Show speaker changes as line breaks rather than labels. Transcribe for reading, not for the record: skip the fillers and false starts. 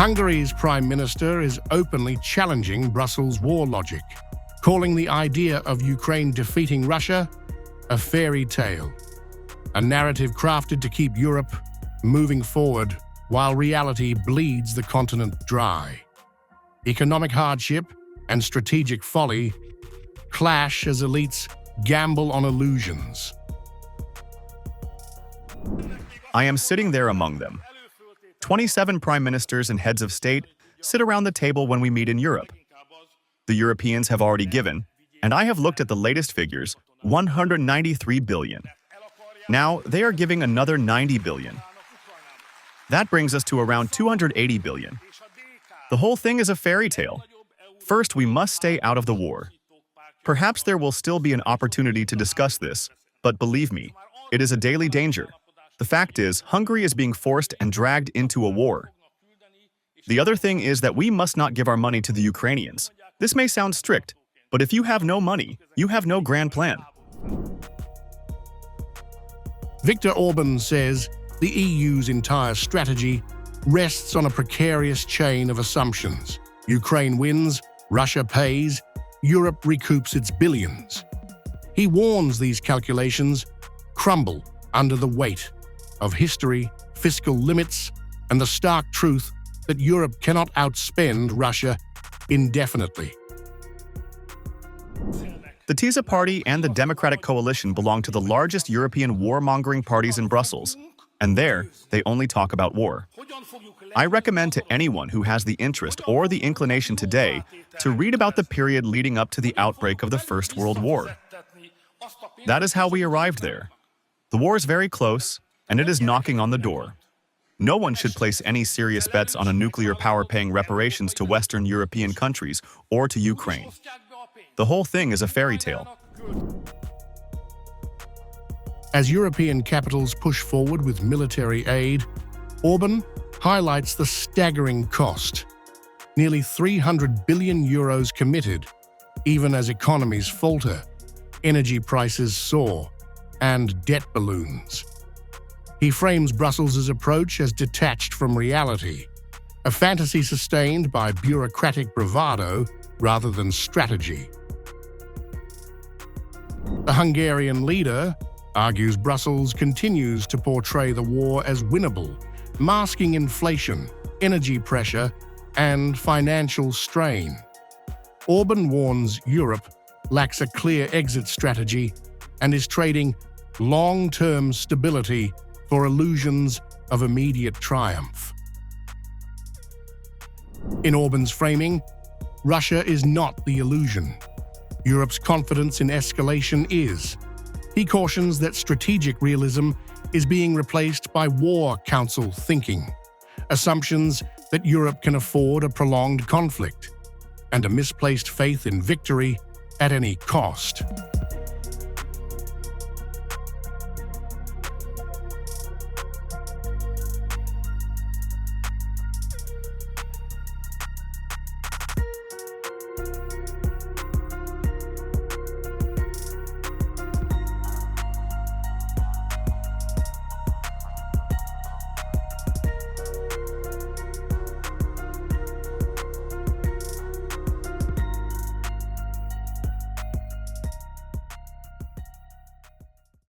Hungary's Prime Minister is openly challenging Brussels' war logic, calling the idea of Ukraine defeating Russia a fairy tale, a narrative crafted to keep Europe moving forward while reality bleeds the continent dry. Economic hardship and strategic folly clash as elites gamble on illusions.
I am sitting there among them. 27 prime ministers and heads of state sit around the table when we meet in Europe. The Europeans have already given, and I have looked at the latest figures, 193 billion. Now, they are giving another 90 billion. That brings us to around 280 billion. The whole thing is a fairy tale. First, we must stay out of the war. Perhaps there will still be an opportunity to discuss this, but believe me, it is a daily danger. The fact is, Hungary is being forced and dragged into a war. The other thing is that we must not give our money to the Ukrainians. This may sound strict, but if you have no money, you have no grand plan.
Viktor Orban says the EU's entire strategy rests on a precarious chain of assumptions. Ukraine wins, Russia pays, Europe recoups its billions. He warns these calculations crumble under the weight of history, fiscal limits, and the stark truth that Europe cannot outspend Russia indefinitely.
The TISA party and the Democratic Coalition belong to the largest European warmongering parties in Brussels, and there, they only talk about war. I recommend to anyone who has the interest or the inclination today to read about the period leading up to the outbreak of the First World War. That is how we arrived there. The war is very close, and it is knocking on the door. No one should place any serious bets on a nuclear power paying reparations to Western European countries or to Ukraine. The whole thing is a fairy tale.
As European capitals push forward with military aid, Orban highlights the staggering cost. Nearly 300 billion euros committed, even as economies falter, energy prices soar, and debt balloons. He frames Brussels' approach as detached from reality, a fantasy sustained by bureaucratic bravado rather than strategy. The Hungarian leader argues Brussels continues to portray the war as winnable, masking inflation, energy pressure, and financial strain. Orban warns Europe lacks a clear exit strategy and is trading long-term stability for illusions of immediate triumph. In Orban's framing, Russia is not the illusion. Europe's confidence in escalation is. He cautions that strategic realism is being replaced by war council thinking, assumptions that Europe can afford a prolonged conflict, and a misplaced faith in victory at any cost.